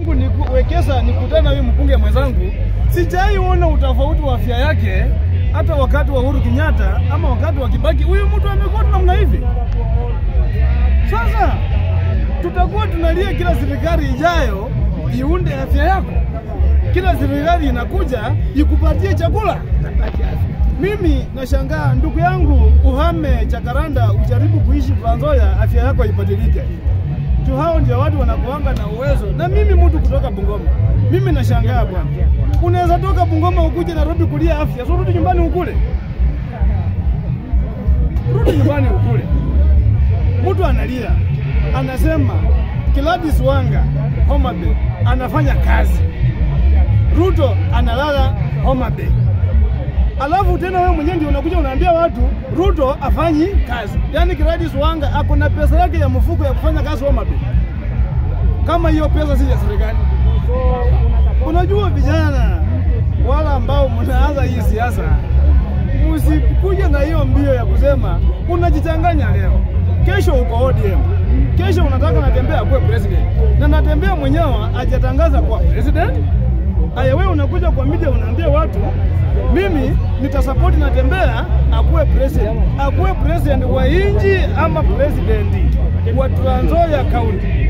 tangu nikuwekeza nikutana huyu mbunge mwenzangu, sijaiona utofauti wa afya yake hata wakati wa Uhuru Kenyatta ama wakati wa Kibaki. Huyu mtu amekuwa namna hivi. Sasa tutakuwa tunalia kila serikali ijayo iunde afya yako. Kila serikali inakuja ikupatie chakula. Mimi nashangaa ndugu yangu, uhame Jacaranda ujaribu kuishi Trans Nzoia, afya yako ibadilike. Tu hao ndio watu wanakuanga na uwezo. Na mimi mtu kutoka Bungoma, mimi nashangaa bwana. Unaweza toka Bungoma ukuje Nairobi kulia afya, so rudi nyumbani ukule. Rudi nyumbani ukule. Mtu analia, anasema Gladys Wanga Homa Bay anafanya kazi, Ruto analala Homa Bay. Alafu tena wewe mwenyewe ndio unakuja unaambia watu Ruto afanyi kazi. Yaani Gladys Wanga ako na pesa yake ya mfuko ya kufanya kazi Homa Bay. Kama hiyo pesa si ya serikali. Unajua vijana wala ambao mnaanza hii siasa, msikuja na hiyo mbio ya kusema unajichanganya leo, kesho uko ODM, kesho unataka natembea kwa president, na natembea mwenyewe ajatangaza kwa president. Aya, wewe unakuja kwa media unaambia watu mimi nitasupport natembea akuwe president wa inji ama president wa Trans Nzoia County.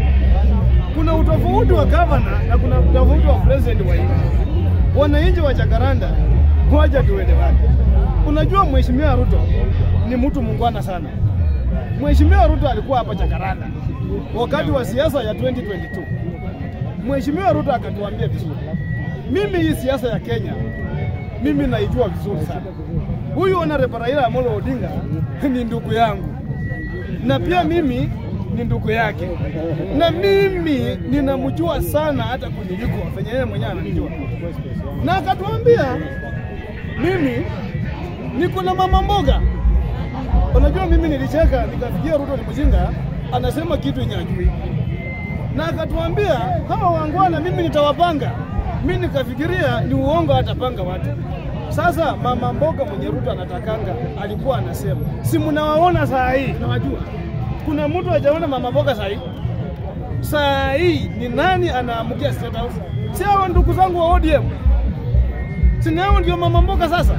Kuna utofauti wa governor na kuna utofauti wa president wa inji. Wananchi wa Jacaranda ngoja tuelewane. Unajua Mheshimiwa Ruto ni mtu muungwana sana. Mheshimiwa Ruto alikuwa hapa Jacaranda wakati wa siasa ya 2022. Mheshimiwa Ruto akatuambia vizuri, mimi hii siasa ya Kenya mimi naijua vizuri sana. Huyu Honorable Raila Amolo Odinga ni ndugu yangu, na pia mimi ni ndugu yake, na mimi ninamjua sana hata kuniliko afanye yeye mwenyewe ananijua. Na akatuambia mimi niko na mama mboga. Unajua mimi nilicheka nikafikia Ruto ni mjinga, anasema kitu nyajui. Na akatuambia hawa wangwana mimi nitawapanga. Mimi nikafikiria ni uongo atapanga watu. Sasa mama mboga mwenye Ruto anatakanga alikuwa anasema, si mnawaona saa hii? Nawajua. Kuna mtu hajaona mama mboga saa hii? Saa hii ni nani anaamukia State House? Si hao ndugu zangu wa ODM. Si nao ndio mama mboga sasa?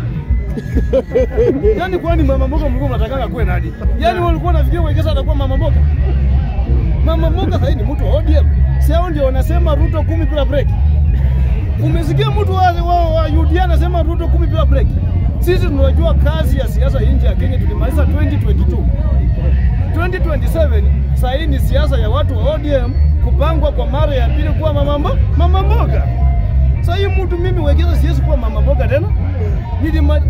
Yaani kwani mama mboga mlikuwa mnatakanga kuwe nani? Yaani walikuwa nafikiria Wekesa atakuwa mama mboga? Mama mboga sasa ni mtu wa ODM. Si hao ndio wanasema Ruto 10 bila break? Umesikia mtu wa UDA anasema Ruto 10 bila break? Sisi tunajua kazi ya siasa nje ya Kenya tulimaliza 2022. 2027 sasa hii ni siasa ya watu wa ODM kupangwa kwa mara ya pili kuwa mama mboga. Sasa hii mtu mimi Wekesa siwezi kuwa mama mboga tena.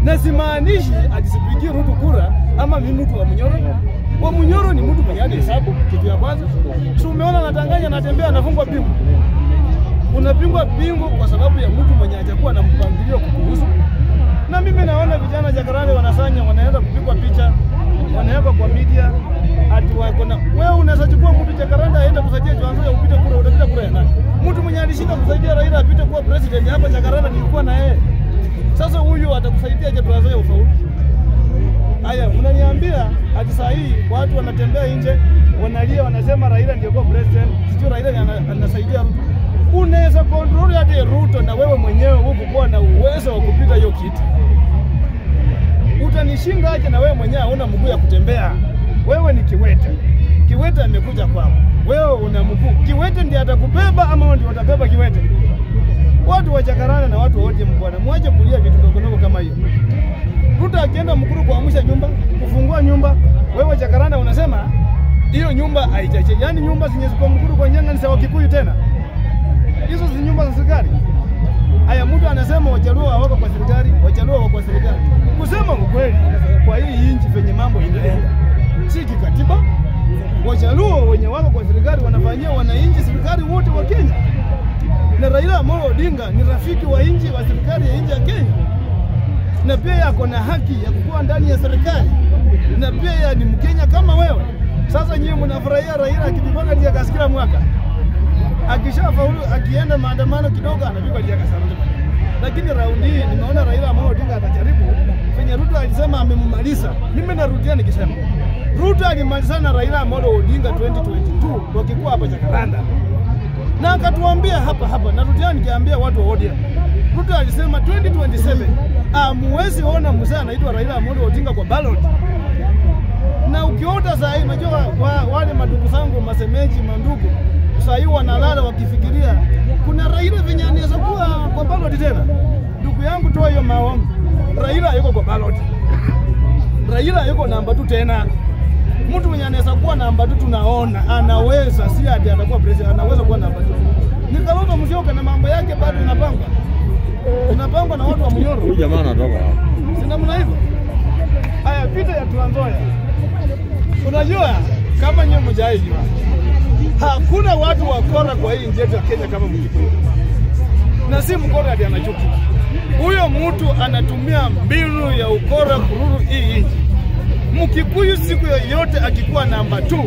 Nasimaanishi atisipigie Ruto kura ama mimi mtu wa Munyoro. Wa Munyoro ni mtu mwenye hesabu kitu ya kwanza. So umeona natanganya anatembea anafungwa pingu. Unapingwa pingu kwa sababu ya mtu mwenye hajakuwa na mpangilio kukuhusu. Na mimi naona vijana Jacaranda wanasanya, wanaanza kupigwa picha, wanaweka kwa media ati wako na wewe unaweza chukua mtu Jacaranda aende kusaidia Trans Nzoia upite kura, utapita kura ya nani? Mtu mwenye alishinda kusaidia Raila apite kuwa president hapa Jacaranda nilikuwa na yeye. Sasa huyu atakusaidia je Trans Nzoia ufaulu? Haya, unaniambia ati saa hii watu wanatembea nje, wanalia wanasema Raila ndio kwa president, sio Raila anasaidia Ruto. Unaweza control hadi Ruto na wewe mwenyewe hukuwa na uwezo wa kupita hiyo kiti. Utanishinda aje na wewe mwenyewe hauna mguu ya kutembea? Wewe ni kiwete. Kiwete amekuja kwako. Wewe una mguu. Kiwete ndiye atakubeba ama ndio utabeba kiwete? Watu wa Jacaranda na watu wote mbona mwache kulia vitu ndogo kama hiyo. Ruto akienda Mkuru kuamsha nyumba, kufungua nyumba, wewe Jacaranda unasema hiyo nyumba haijache. Yaani nyumba zenye ziko Mkuru kwa Nyanga ni sawa Kikuyu tena. Hizo si nyumba za serikali. Haya, mtu anasema Wajaluo hawako kwa serikali, Wajaluo wako kwa serikali. Kusema ukweli, kwa hii nchi venye mambo inaenda, si kikatiba. Wajaluo wenye wako kwa serikali wanafanyia wananchi serikali wote wa Kenya. Na Raila Amolo Odinga ni rafiki wa nchi wa serikali ya nchi ya Kenya. Na pia yako na haki ya kuwa ndani ya serikali. Na pia ni Mkenya kama wewe. Sasa nyinyi mnafurahia Raila akipigwa ndiye kasikira mwaka. Akishafaulu akienda maandamano kidogo anapigwa dia kasarudi. Lakini raundi hii nimeona Raila Amolo Odinga atajaribu. Fenya Ruto alisema amemmaliza. Mimi narudia nikisema Ruto alimaliza na Raila Amolo Odinga 2022 wakikuwa hapa Jacaranda. Na akatuambia hapa na Ruto nikiambia watu wa ODM. Ruto alisema 2027 muwezi ona mzee anaitwa Raila Amolo Odinga kwa ballot. Na ukiota saa hii unajua wale madugu zangu masemeji mandugu saa hii wanalala wakifikiria kuna Raila venye anaweza kuwa kwa ballot tena. Ndugu yangu toa hiyo maombi. Raila yuko kwa ballot. Raila yuko namba 2 tena. Mtu mwenye anaweza kuwa namba 2 tunaona anaweza, si ati atakuwa president, anaweza kuwa namba 2. Ni Kalonzo Musyoka na mambo yake bado inapangwa. Inapangwa na watu wa Munyoro. Huyu jamaa anatoka hapo. Sina mna hivyo. Haya vita ya Trans Nzoia. Unajua kama nyinyi mjaijua. Hakuna watu wakora kwa hii nchi ya Kenya kama Mkikuyu. Na si mkora ndiye anachuki. Huyo mtu anatumia mbinu ya ukora kururu hii nchi. Mkikuyu siku yoyote akikuwa namba 2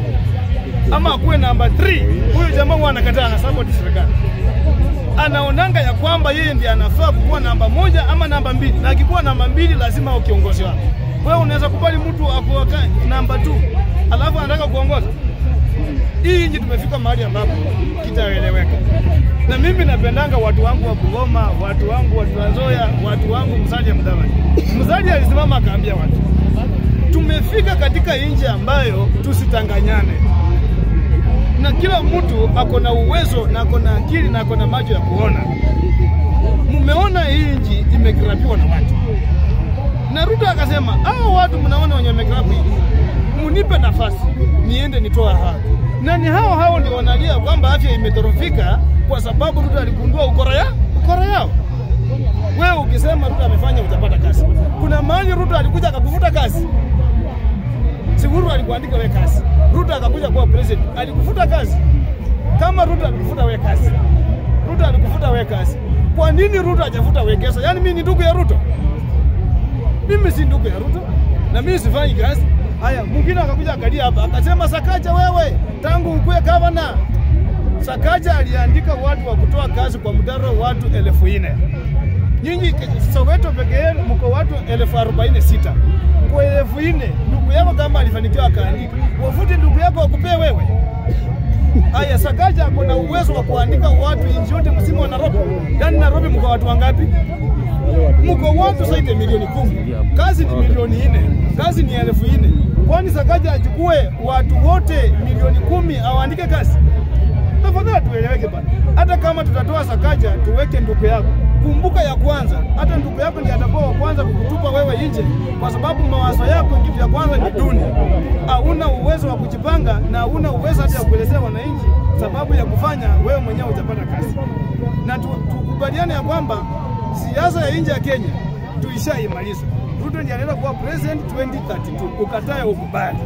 ama akuwe namba 3, huyo jamaa huwa anakataa na support serikali. Anaonanga ya kwamba yeye ndiye anafaa kuwa namba 1 ama namba 2, na akikuwa namba 2 lazima au kiongozi wake. Wewe unaweza kubali mtu akuwe namba 2 alafu anataka kuongoza? Hii nchi tumefika mahali ambapo kitaeleweka. Na mimi napendanga watu wangu wa Bungoma, watu wangu wa Trans Nzoia, watu wangu Musalia Mudavadi. Musalia alisimama akaambia watu, tumefika katika nchi ambayo tusitanganyane. Na kila mtu ako na uwezo na ako na akili na ako na macho ya kuona. Mumeona hii nchi imekirapiwa na watu. Na Ruto akasema, hao watu mnaona wenye wamekirapu hii, munipe nafasi niende nitoa haki. Na ni hao ndio wanalia kwamba afya imetorofika kwa sababu Ruto aligundua ukora yao. Wewe ukisema Ruto amefanya utapata kazi. Kuna mahali Ruto alikuja akakufuta kazi. Siguru alikuandika wewe kazi. Ruto akakuja kuwa president, alikufuta kazi. Kama Ruto alikufuta wewe kazi. Ruto alikufuta wewe kazi. Kwa nini Ruto hajafuta wewe kazi? Yaani mimi ni ndugu ya Ruto. Mimi si ndugu ya Ruto na mimi sifanyi kazi. Haya, mwingine akakuja akalia hapa akasema Sakaja wewe tangu ukue governor. Sakaja aliandika watu wa kutoa kazi kwa Mtaro watu 4,000. Nyinyi Soweto peke yenu mko watu 46,000. Kwa 4,000 ndugu yako kama alifanikiwa akaandika, wafute ndugu yako wakupee wewe. Haya, Sakaja kuna uwezo wa kuandika watu nchi yote msimu wa Nairobi. Yaani Nairobi mko watu wangapi? Mko watu zaidi milioni 10. Kazi ni milioni 4. Kazi ni 4,000. Kwani Sakaja achukue watu wote milioni 10 awaandike kazi? Tafadhali tueleweke bana. Hata kama tutatoa Sakaja tuweke ndugu yako. Kumbuka ya kwanza, hata ndugu yako ndiye atakuwa wa kwanza kukutupa wewe nje kwa sababu mawazo yako kitu ya kwanza ni duni. Hauna uwezo wa kujipanga na hauna uwezo hata ya kuelezea wananchi sababu ya kufanya wewe mwenyewe utapata kazi. Na tukubaliane ya kwamba siasa ya nje ya Kenya tuishaimaliza. Ruto ndiye anaenda kuwa president 2032. Ukatae ukubali.